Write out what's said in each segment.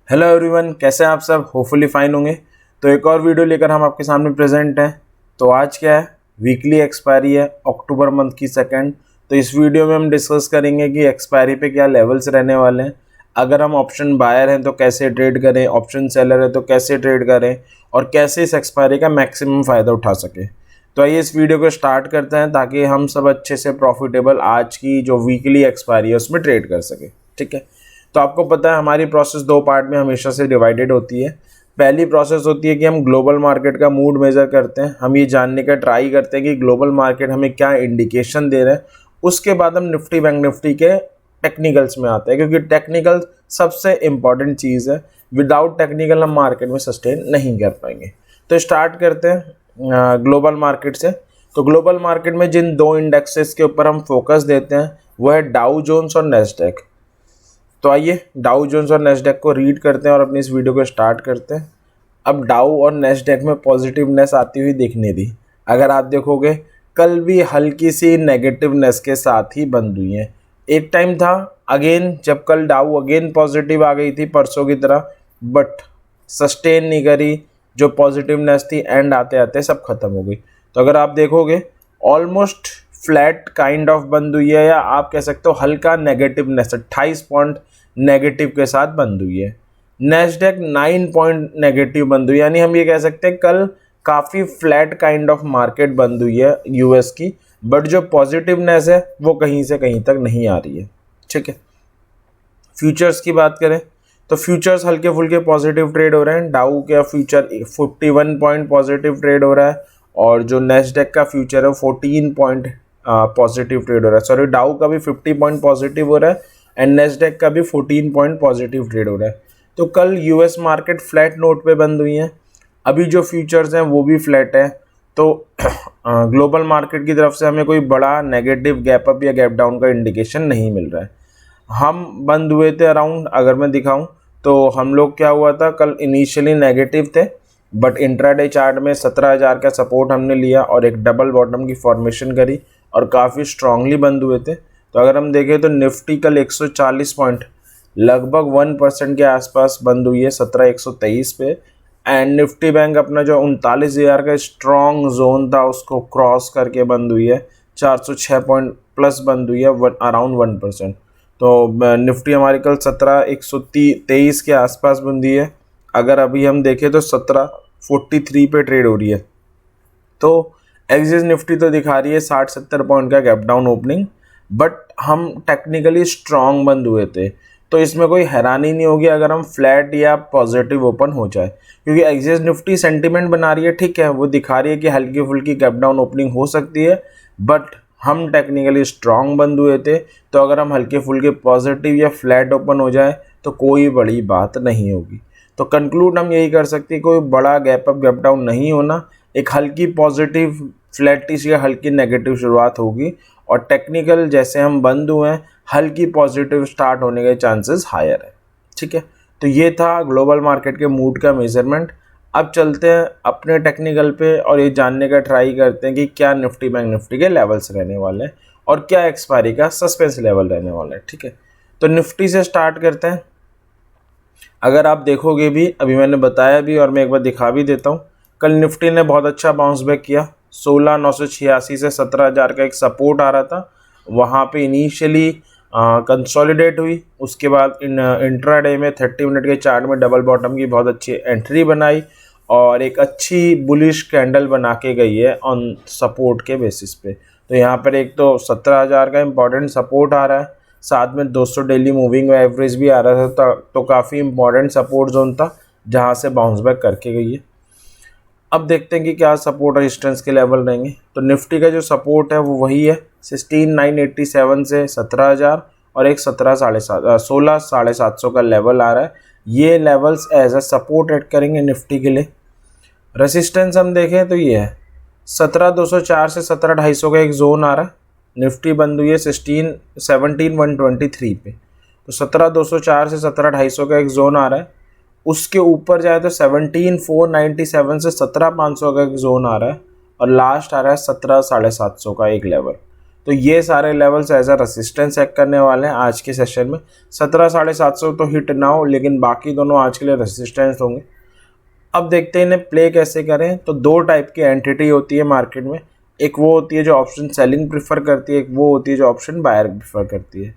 Hello everyone, कैसे हैं आप सब। होपफुली फाइन होंगे। तो एक और वीडियो लेकर हम आपके सामने प्रेजेंट हैं। तो आज क्या है, वीकली एक्सपायरी है अक्टूबर मंथ की सेकंड। तो इस वीडियो में हम डिस्कस करेंगे कि एक्सपायरी पे क्या लेवल्स रहने वाले हैं। अगर हम ऑप्शन बायर हैं तो कैसे ट्रेड करें, ऑप्शन सेलर है तो कैसे ट्रेड करें और कैसे इस एक्सपायरी का मैक्सिमम फ़ायदा उठा सकें। तो आइए इस वीडियो को स्टार्ट करते हैं ताकि हम सब अच्छे से प्रॉफिटेबल आज की जो वीकली एक्सपायरी है उसमें ट्रेड कर सकें। ठीक है, तो आपको पता है हमारी प्रोसेस दो पार्ट में हमेशा से डिवाइडेड होती है। पहली प्रोसेस होती है कि हम ग्लोबल मार्केट का मूड मेज़र करते हैं, हम ये जानने का ट्राई करते हैं कि ग्लोबल मार्केट हमें क्या इंडिकेशन दे रहा है। उसके बाद हम निफ्टी बैंक निफ्टी के टेक्निकल्स में आते हैं, क्योंकि टेक्निकल सबसे इम्पॉर्टेंट चीज़ है। विदाउट टेक्निकल हम मार्केट में सस्टेन नहीं कर पाएंगे। तो स्टार्ट करते हैं ग्लोबल मार्केट से। तो ग्लोबल मार्केट में जिन दो इंडेक्सेस के ऊपर हम फोकस देते हैं वो है डाउ जोन्स और नेस्डैक। तो आइए डाउ जोन्स और नेस्डैक को रीड करते हैं और अपनी इस वीडियो को स्टार्ट करते हैं। अब डाउ और नेस्डैक में पॉजिटिवनेस आती हुई दिखने दी। अगर आप देखोगे कल भी हल्की सी नेगेटिवनेस के साथ ही बंद हुई है। एक टाइम था अगेन जब कल डाउ अगेन पॉजिटिव आ गई थी परसों की तरह, बट सस्टेन नहीं करी। जो पॉजिटिवनेस थी एंड आते आते सब खत्म हो गई। तो अगर आप देखोगे ऑलमोस्ट फ्लैट काइंड ऑफ बंद हुई है, या आप कह सकते हो हल्का नेगेटिवनेस 28 पॉइंट नेगेटिव के साथ बंद हुई है। नेस्डैक 9 पॉइंट नेगेटिव बंद हुई, यानी हम ये कह सकते हैं कल काफ़ी फ्लैट काइंड ऑफ मार्केट बंद हुई है यूएस की, बट जो पॉजिटिवनेस है वो कहीं से कहीं तक नहीं आ रही है। ठीक है, फ्यूचर्स की बात करें तो फ्यूचर्स हल्के फुल्के पॉजिटिव ट्रेड हो रहे हैं। डाउ का फ्यूचर 51 पॉइंट पॉजिटिव ट्रेड हो रहा है और जो नेस्डैक का फ्यूचर है 14 पॉइंट पॉजिटिव ट्रेड हो रहा है। सॉरी, डाउ का भी 50 पॉइंट पॉजिटिव हो रहा है एंड नेस्डैक का भी 14 पॉइंट पॉजिटिव ट्रेड हो रहा है। तो कल यूएस मार्केट फ्लैट नोट पे बंद हुई है। अभी जो फ्यूचर्स हैं वो भी फ्लैट है। तो ग्लोबल मार्केट की तरफ से हमें कोई बड़ा नेगेटिव गैप अप या गैप डाउन का इंडिकेशन नहीं मिल रहा है। हम बंद हुए थे अराउंड, अगर मैं दिखाऊं तो हम लोग क्या हुआ था, कल इनिशियली नेगेटिव थे बट इंट्राडे चार्ट में 17,000 का सपोर्ट हमने लिया और एक डबल बॉटम की फॉर्मेशन करी और काफ़ी स्ट्रांगली बंद हुए थे। तो अगर हम देखें तो निफ्टी कल 140 पॉइंट लगभग 1% के आसपास बंद हुई है 17,123 पे। एंड निफ्टी बैंक अपना जो 39,000 का स्ट्रॉन्ग जोन था उसको क्रॉस करके बंद हुई है 406 पॉइंट प्लस बंद हुई है अराउंड 1%। तो निफ्टी हमारी कल 17,123 के आसपास बंदी है। अगर अभी हम देखें तो 1743 पे ट्रेड हो रही है। तो एक्सिस निफ्टी तो दिखा रही है 60-70 पॉइंट का गैप डाउन ओपनिंग, बट हम टेक्निकली स्ट्रांग बंद हुए थे। तो इसमें कोई हैरानी नहीं होगी अगर हम फ्लैट या पॉजिटिव ओपन हो जाए, क्योंकि एक्सिस निफ्टी सेंटीमेंट बना रही है। ठीक है, वो दिखा रही है कि हल्की फुल्की गैप डाउन ओपनिंग हो सकती है, बट हम टेक्निकली स्ट्रांग बंद हुए थे। तो अगर हम हल्के फुल्के पॉजिटिव या फ्लैट ओपन हो जाए तो कोई बड़ी बात नहीं होगी। तो कंक्लूड हम यही कर सकते हैं, कोई बड़ा गैप अप गैप डाउन नहीं होना, एक हल्की पॉजिटिव फ्लैटिश या हल्की नेगेटिव शुरुआत होगी और टेक्निकल जैसे हम बंद हुए हैं हल्की पॉजिटिव स्टार्ट होने के चांसेस हायर है। ठीक है, तो ये था ग्लोबल मार्केट के मूड का मेजरमेंट। अब चलते हैं अपने टेक्निकल पे और ये जानने का ट्राई करते हैं कि क्या निफ्टी बैंक निफ्टी के लेवल्स रहने वाले हैं और क्या एक्सपायरी का सस्पेंस लेवल रहने वाला है। ठीक है, तो निफ्टी से स्टार्ट करते हैं। अगर आप देखोगे भी, अभी मैंने बताया भी और मैं एक बार दिखा भी देता हूँ, कल निफ्टी ने बहुत अच्छा बाउंस बैक किया। 16,986 से 17,000 का एक सपोर्ट आ रहा था, वहाँ पे इनिशियली कंसोलिडेट हुई। उसके बाद इंट्राडे में 30 मिनट के चार्ट में डबल बॉटम की बहुत अच्छी एंट्री बनाई और एक अच्छी बुलिश कैंडल बना के गई है ऑन सपोर्ट के बेसिस पे। तो यहाँ पर एक तो 17,000 का इम्पॉर्टेंट सपोर्ट आ रहा है, साथ में 200 डेली मूविंग एवरेज भी आ रहा था। तो काफ़ी इंपॉर्टेंट सपोर्ट जोन था जहाँ से बाउंस बैक करके गई है। अब देखते हैं कि क्या सपोर्ट रेजिस्टेंस के लेवल रहेंगे। तो निफ्टी का जो सपोर्ट है वो वही है 16,987 से 17,000 और एक 16,750 का लेवल आ रहा है। ये levels as a support add करेंगे निफ्टी के लिए। रेजिस्टेंस हम देखें तो ये है 17,204 से 17,250 का एक जोन आ रहा है। निफ्टी बंद हुई है 17,123 पे। तो 17,204 से 17,250 का एक जोन आ रहा है। उसके ऊपर जाए तो 17,497 से 17,500 का एक जोन आ रहा है और लास्ट आ रहा है 17,750 का एक लेवल। तो ये सारे levels as a resistance check करने वाले हैं आज के सेशन में। 17,750 तो हिट ना हो, लेकिन बाकी दोनों आज के लिए रेसिस्टेंस होंगे। अब देखते हैं इन्हें प्ले कैसे करें। तो दो टाइप की एंटिटी होती है मार्केट में, एक वो होती है जो ऑप्शन सेलिंग प्रीफर करती है, एक वो होती है जो ऑप्शन बायर प्रीफर करती है।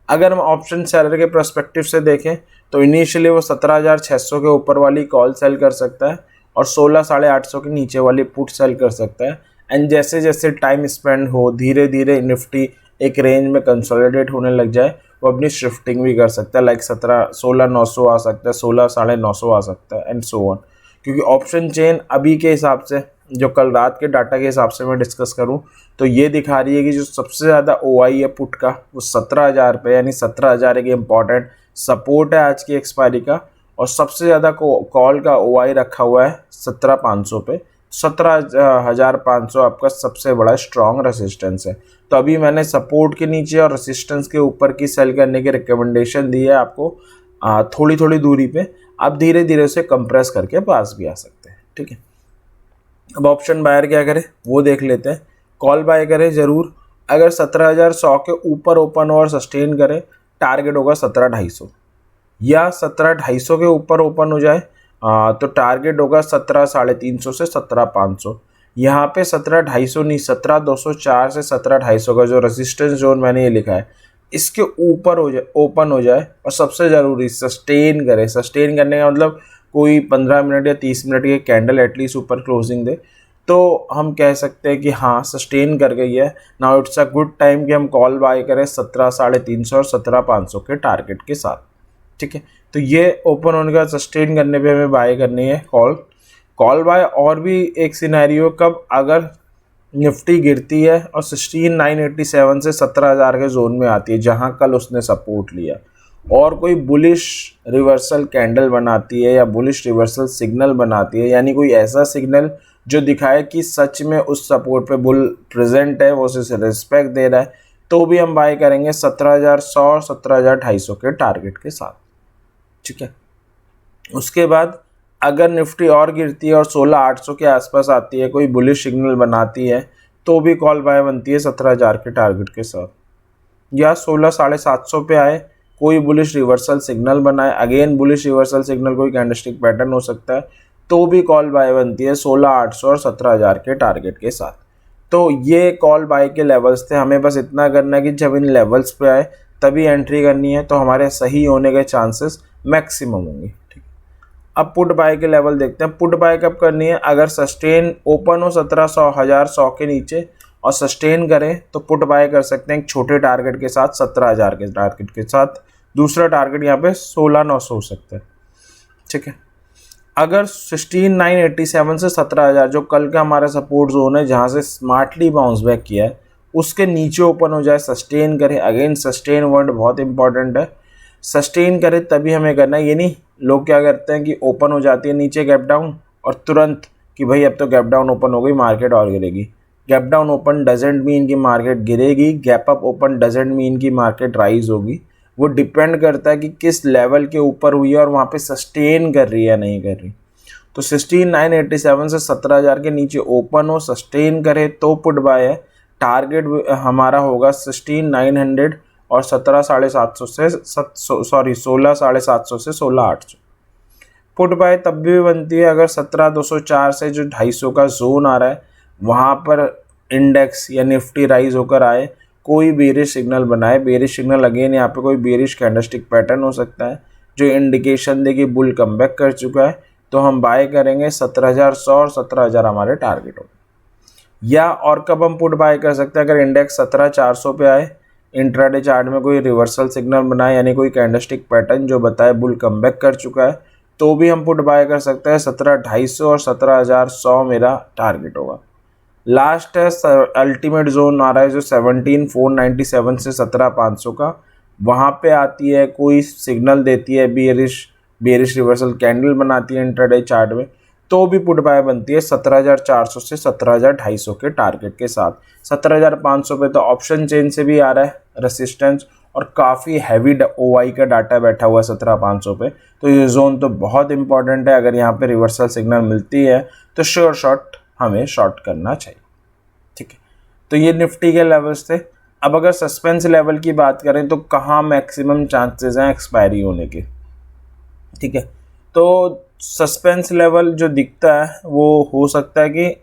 अगर हम ऑप्शन सेलर के पर्सपेक्टिव से देखें तो इनिशियली वो 17,600 के ऊपर वाली कॉल सेल कर सकता है और 16,850 के नीचे वाली पुट सेल कर सकता है। एंड जैसे जैसे टाइम स्पेंड हो, धीरे धीरे निफ्टी एक रेंज में कंसोलिडेट होने लग जाए, वो अपनी शिफ्टिंग भी कर सकता है। लाइक 16,900 आ सकता है, 16,950 आ सकता है एंड सो ऑन। क्योंकि ऑप्शन चेन अभी के हिसाब से, जो कल रात के डाटा के हिसाब से मैं डिस्कस करूं, तो ये दिखा रही है कि जो सबसे ज़्यादा OI है पुट का वो 17,000 पे, यानी 17,000 एक इम्पॉर्टेंट सपोर्ट है आज की एक्सपायरी का। और सबसे ज़्यादा कॉल का OI रखा हुआ है 17,500 पे। 17,500 आपका सबसे बड़ा स्ट्रॉन्ग रेसिस्टेंस है। तो अभी मैंने सपोर्ट के नीचे और रेसिस्टेंस के ऊपर की सेल करने की रिकमेंडेशन दी है आपको थोड़ी थोड़ी दूरी पे। आप धीरे धीरे उसे कंप्रेस करके पास भी आ सकते हैं, ठीक है। अब ऑप्शन बायर क्या करें वो देख लेते हैं। कॉल बाय करें ज़रूर, अगर 17,100 के ऊपर ओपन और सस्टेन करें, टारगेट होगा 17,250, या 17,250 के ऊपर ओपन हो जाए तो टारगेट होगा 17,350 से 17,500। यहाँ पे 17,250 नहीं, 17,204 से 17,250 का जो रेजिस्टेंस जोन मैंने ये लिखा है, इसके ऊपर हो जाए, ओपन हो जाए, और सबसे ज़रूरी सस्टेन करे। सस्टेन करने का मतलब कोई 15 मिनट या 30 मिनट के कैंडल एटलीस्ट ऊपर क्लोजिंग दे, तो हम कह सकते हैं कि हाँ सस्टेन कर गई है। Now it's a good time कि हम कॉल बाय करें 17,350 और 17,500 के टारगेट के साथ, ठीक है। तो ये ओपन होने का सस्टेन करने पे हमें बाय करनी है कॉल बाय। और भी एक सिनेरियो कब, अगर निफ्टी गिरती है और 16,987 से 17,000 के जोन में आती है जहां कल उसने सपोर्ट लिया, और कोई बुलिश रिवर्सल कैंडल बनाती है या बुलिश रिवर्सल सिग्नल बनाती है, यानी कोई ऐसा सिग्नल जो दिखाए कि सच में उस सपोर्ट पे बुल प्रेजेंट है, वो उसे रिस्पेक्ट दे रहा है, तो भी हम बाय करेंगे 17,100 और 17,250 के टारगेट के साथ, ठीक है। उसके बाद अगर निफ्टी और गिरती है और 16,800 के आसपास आती है, कोई बुलिश सिग्नल बनाती है, तो भी कॉल बाय बनती है 17,000 के टारगेट के साथ। या 16,750 पे आए, कोई बुलिश रिवर्सल सिग्नल बनाए, अगेन बुलिश रिवर्सल सिग्नल कोई कैंडलस्टिक पैटर्न हो सकता है, तो भी कॉल बाय बनती है 16,800 और 17,000 के टारगेट के साथ। तो ये कॉल बाय के लेवल्स थे। हमें बस इतना करना है कि जब इन लेवल्स पे आए तभी एंट्री करनी है, तो हमारे सही होने के चांसेस मैक्सिमम होंगे, ठीक। अब पुट बाय के लेवल देखते हैं। पुट बाय कब करनी है, अगर सस्टेन ओपन हो 17,100 के नीचे और सस्टेन करें तो पुट बाय कर सकते हैं एक छोटे टारगेट के साथ, 17,000 के टारगेट के साथ। दूसरा टारगेट यहाँ पे 16,900 हो सकता है, ठीक है। अगर 16,987 से 17,000 जो कल का हमारा सपोर्ट जोन है, जहाँ से स्मार्टली बाउंस बैक किया है, उसके नीचे ओपन हो जाए, सस्टेन करे। अगेन सस्टेन वर्ड बहुत इंपॉर्टेंट है, सस्टेन करे तभी हमें करना है। ये नहीं लोग क्या करते हैं कि ओपन हो जाती है नीचे गैप डाउन और तुरंत कि भाई अब तो गैप डाउन ओपन हो गई, मार्केट और गिरेगी। Gap down open doesn't mean की मार्केट गिरेगी, gap up open doesn't mean की मार्केट राइज होगी। वो डिपेंड करता है कि किस लेवल के ऊपर हुई है और वहाँ पे सस्टेन कर रही है या नहीं कर रही। तो 16,987 से 17,000 के नीचे ओपन हो, सस्टेन करे तो पुट बाय है। टारगेट हमारा होगा 16,900 और 17,750 से 16,750 से 16,800। पुट बाय तब भी बनती है अगर 17,204 से जो 250 का जोन आ रहा है वहाँ पर इंडेक्स या निफ्टी राइज होकर आए, कोई बेरिश सिग्नल बनाए। बेरिश सिग्नल अगेन यहाँ पे कोई बेरिश कैंडलस्टिक पैटर्न हो सकता है जो इंडिकेशन दे कि बुल कमबैक कर चुका है, तो हम बाय करेंगे 17,100 और 17,000 हमारे टारगेट हो। या और कब हम पुट बाय कर सकते हैं, अगर इंडेक्स 17,400 पे आए, इंट्राडे चार्ट में कोई रिवर्सल सिग्नल बनाए, यानी कोई कैंडलस्टिक पैटर्न जो बताए बुल कमबैक कर चुका है, तो भी हम पुट बाय कर सकते हैं। 17,250 और 17,100 मेरा टारगेट होगा। लास्ट है अल्टीमेट जोन आ रहा है जो 17,497 से 17,500 का, वहाँ पे आती है, कोई सिग्नल देती है, बेरिश रिवर्सल कैंडल बनाती है इंट्राडे चार्ट में, तो भी पुट बाय बनती है 17,400 से 17,250 के टारगेट के साथ। 17,500 पे तो ऑप्शन चेन से भी आ रहा है रेसिस्टेंस, और काफ़ी हैवी OI का डाटा बैठा हुआ है 17,500 पे, तो ये जोन तो बहुत इंपॉर्टेंट है। अगर यहाँ पे रिवर्सल सिग्नल मिलती है तो श्योर शॉट हमें शॉर्ट करना चाहिए, ठीक है। तो ये निफ्टी के लेवल्स थे। अब अगर सस्पेंस लेवल की बात करें तो कहाँ मैक्सिमम चांसेस हैं एक्सपायरी होने के, ठीक है। तो सस्पेंस लेवल जो दिखता है वो हो सकता है कि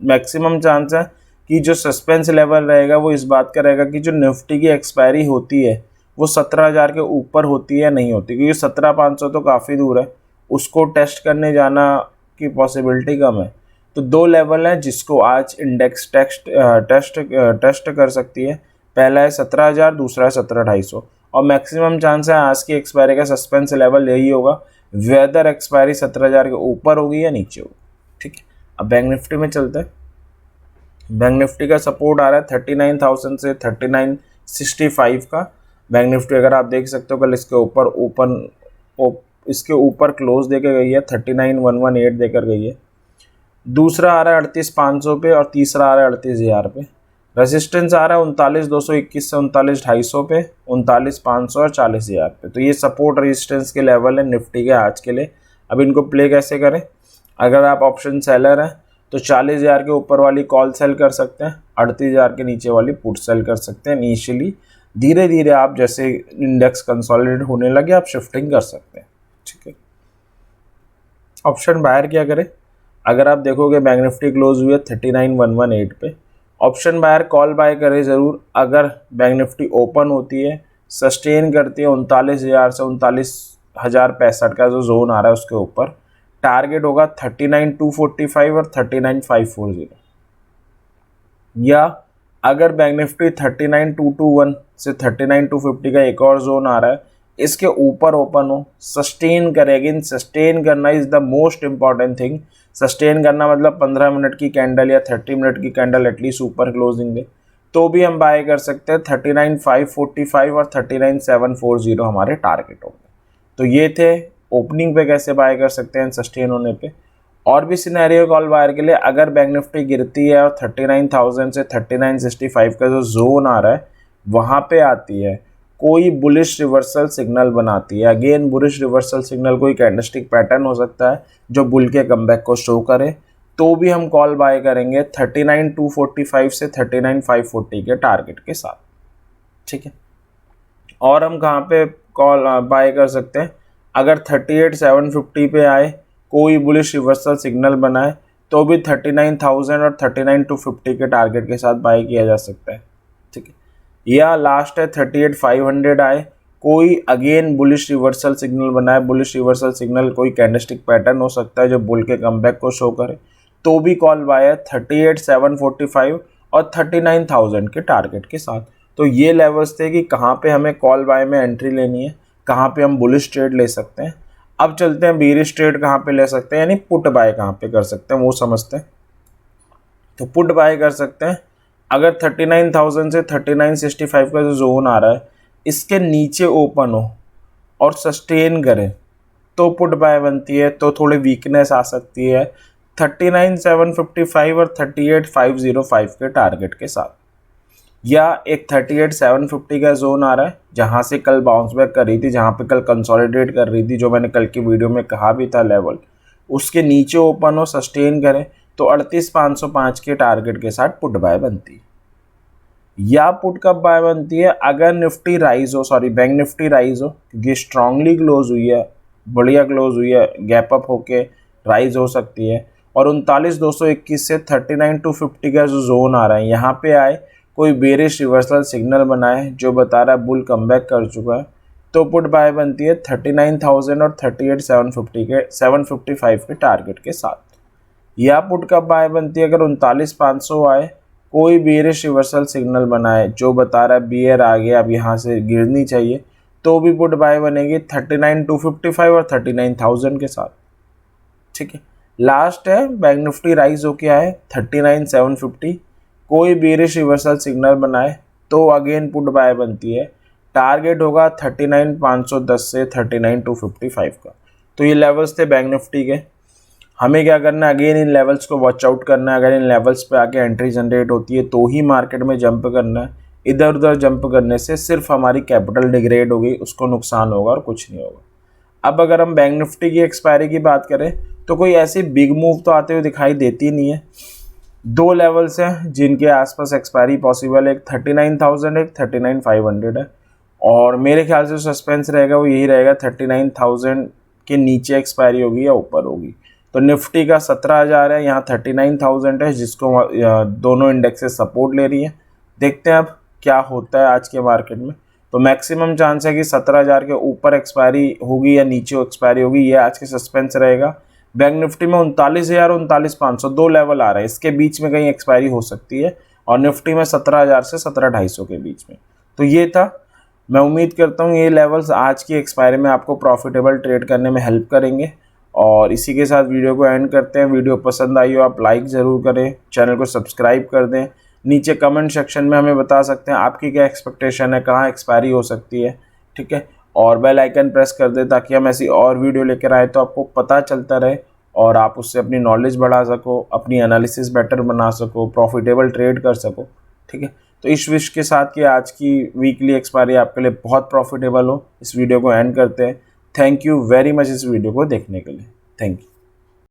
मैक्सिमम चांस है कि जो सस्पेंस लेवल रहेगा वो इस बात का रहेगा कि जो निफ्टी की एक्सपायरी होती है वो 17,000 के ऊपर होती है या नहीं होती, क्योंकि 17,500 तो काफ़ी दूर है, उसको टेस्ट करने जाना की पॉसिबिलिटी कम है। तो दो लेवल हैं जिसको आज इंडेक्स टेस्ट कर सकती है। पहला है 17,000, दूसरा है 17,250, और मैक्सिमम चांस है आज की एक्सपायरी का सस्पेंस लेवल यही होगा, वेदर एक्सपायरी 17,000 के ऊपर होगी या नीचे होगी, ठीक है। अब बैंक निफ्टी में चलते हैं। बैंक निफ्टी का सपोर्ट आ रहा है 39,000 से 3965 का। बैंक निफ्टी अगर आप देख सकते हो कल इसके ऊपर क्लोज देकर गई है, 39,118 देकर गई है। दूसरा आ रहा है 38,500 पे और तीसरा आ रहा है 38,000 पे। रेजिस्टेंस आ रहा है 39,221 से 39,250 पे, 39,500 और 40,000 पे। तो ये सपोर्ट रेजिस्टेंस के लेवल है निफ्टी के आज के लिए। अब इनको प्ले कैसे करें? अगर आप ऑप्शन सेलर हैं तो 40,000 के ऊपर वाली कॉल सेल कर सकते हैं, 38,000 के नीचे वाली पुट सेल कर सकते हैं इनिशियली। धीरे धीरे आप जैसे इंडेक्स कंसोलिडेट होने लगे आप शिफ्टिंग कर सकते हैं, ठीक है। ऑप्शन बायर क्या करें? अगर आप देखोगे बैंक निफ्टी क्लोज हुई है 39,118 पे, ऑप्शन बायर कॉल बाय करें ज़रूर। अगर बैंक निफ्टी ओपन होती है, सस्टेन करती है 39,000 से 39,065 का जो जोन आ रहा है उसके ऊपर, टारगेट होगा 39,245 और 39,540। या अगर बैंक निफ्टी 39,221 से 39,250 का एक और जोन आ रहा है, इसके ऊपर ओपन हो, सस्टेन करेगी। सस्टेन करना is the most important thing. Sustain करना मतलब 15 मिनट की कैंडल या 30 मिनट की कैंडल एटलीस्ट ऊपर क्लोजिंग दे, तो भी हम बाय कर सकते हैं। 39,545 और 39,740 हमारे टारगेट होंगे। तो ये थे ओपनिंग पे कैसे बाय कर सकते हैं सस्टेन होने पे। और भी सिनेरियो कॉल बायर के लिए, अगर बैंक निफ्टी गिरती है और 39,000 से 3965 का जो जोन आ रहा है वहाँ पे आती है, कोई बुलिश रिवर्सल सिग्नल बनाती है, अगेन बुलिश रिवर्सल सिग्नल कोई कैंडलस्टिक पैटर्न हो सकता है जो बुल के कमबैक को शो करे, तो भी हम कॉल बाय करेंगे 39,245 से 39,540 के टारगेट के साथ, ठीक है। और हम कहाँ पे कॉल बाय कर सकते हैं? अगर 38,750 पे आए, कोई बुलिश रिवर्सल सिग्नल बनाए, तो भी 39,000 और 39,250 के टारगेट के साथ बाय किया जा सकता है, ठीक है। या लास्ट है 38,500 आए, कोई अगेन बुलिश रिवर्सल सिग्नल बनाए, बुलिश रिवर्सल सिग्नल कोई कैंडलस्टिक पैटर्न हो सकता है जो बुल के कमबैक को शो करे, तो भी कॉल बाय है 38,745 और 39,000 के टारगेट के साथ। तो ये लेवल्स थे कि कहाँ पे हमें कॉल बाय में एंट्री लेनी है, कहाँ पे हम बुलिश ट्रेड ले सकते हैं। अब चलते हैं बेरिश ट्रेड कहाँ पे ले सकते हैं, यानी पुट बाय कहाँ पे कर सकते हैं वो समझते हैं। तो पुट बाय कर सकते हैं अगर 39,000 से 3965 का जो जोन आ रहा है इसके नीचे ओपन हो और सस्टेन करे तो पुट बाय बनती है। तो थोड़ी वीकनेस आ सकती है 39,755 और 38,505 के टारगेट के साथ। या एक 38,750 का जोन आ रहा है जहाँ से कल बाउंस बैक कर रही थी, जहाँ पे कल कंसोलिडेट कर रही थी, जो मैंने कल की वीडियो में कहा भी था लेवल, उसके नीचे ओपन हो सस्टेन करें तो 38,505 के टारगेट के साथ पुट बाय बनती है। या पुट कब बाय बनती है? अगर निफ्टी राइज हो, बैंक निफ्टी राइज हो, क्योंकि स्ट्रांगली क्लोज हुई है, बढ़िया क्लोज हुई है, गैप अप होके राइज हो सकती है, और 39,221 से 39,250 का जो जोन आ रहा है यहाँ पे आए, कोई बेरिश रिवर्सल सिग्नल बनाए जो बता रहा है बुल कमबैक कर चुका है, तो पुट बाय बनती है 39,000 और 38,750 के 755 के टारगेट के साथ। या पुट कब बाय बनती है? अगर 39,500 आए, कोई बेरिश रिवर्सल सिग्नल बनाए जो बता रहा है बियर आ गया अब यहाँ से गिरनी चाहिए, तो भी पुट बाय बनेगी 39,255 और 39,000 के साथ, ठीक है। लास्ट है बैंक निफ्टी राइज हो क्या है 39,750, कोई बेरिश रिवर्सल सिग्नल बनाए तो अगेन पुट बाय बनती है, टारगेट होगा 39,510 से 39,255 का। तो ये लेवल्स थे बैंक निफ्टी के। हमें क्या करना है? अगेन इन लेवल्स को वॉच आउट करना है। अगर इन लेवल्स पे आके एंट्री जनरेट होती है तो ही मार्केट में जंप करना है। इधर उधर जंप करने से सिर्फ हमारी कैपिटल डिग्रेड होगी, उसको नुकसान होगा और कुछ नहीं होगा। अब अगर हम बैंक निफ्टी की एक्सपायरी की बात करें तो कोई ऐसी बिग मूव तो आते हुए दिखाई देती नहीं है। दो लेवल्स हैं जिनके आसपास एक्सपायरी पॉसिबल है, एक 39,000 एक 39,500 है। और मेरे ख्याल से सस्पेंस रहेगा वो यही रहेगा 39,000 के नीचे एक्सपायरी होगी या ऊपर होगी। तो निफ्टी का 17,000 है, यहाँ 39,000 है, जिसको दोनों इंडेक्सेस सपोर्ट ले रही है। देखते हैं अब क्या होता है आज के मार्केट में। तो मैक्सिमम चांस है कि 17,000 के ऊपर एक्सपायरी होगी या नीचे एक्सपायरी होगी, ये आज के सस्पेंस रहेगा। बैंक निफ्टी में 39,000 39,500 दो लेवल आ रहे हैं, इसके बीच में कहीं एक्सपायरी हो सकती है। और निफ्टी में 17,000 से 17,250 के बीच में। तो ये था, मैं उम्मीद करता हूँ ये लेवल्स आज की एक्सपायरी में आपको प्रॉफिटेबल ट्रेड करने में हेल्प करेंगे। और इसी के साथ वीडियो को एंड करते हैं। वीडियो पसंद आई हो आप लाइक ज़रूर करें, चैनल को सब्सक्राइब कर दें। नीचे कमेंट सेक्शन में हमें बता सकते हैं आपकी क्या एक्सपेक्टेशन है, कहाँ एक्सपायरी हो सकती है, ठीक है। और बेल आइकन प्रेस कर दें ताकि हम ऐसी और वीडियो लेकर आए तो आपको पता चलता रहे और आप उससे अपनी नॉलेज बढ़ा सको, अपनी एनालिसिस बेटर बना सको, प्रॉफिटेबल ट्रेड कर सको, ठीक है। तो इस विश के साथ कि आज की वीकली एक्सपायरी आपके लिए बहुत प्रॉफिटेबल हो, इस वीडियो को एंड करते हैं। थैंक यू वेरी मच इस वीडियो को देखने के लिए। Thank you.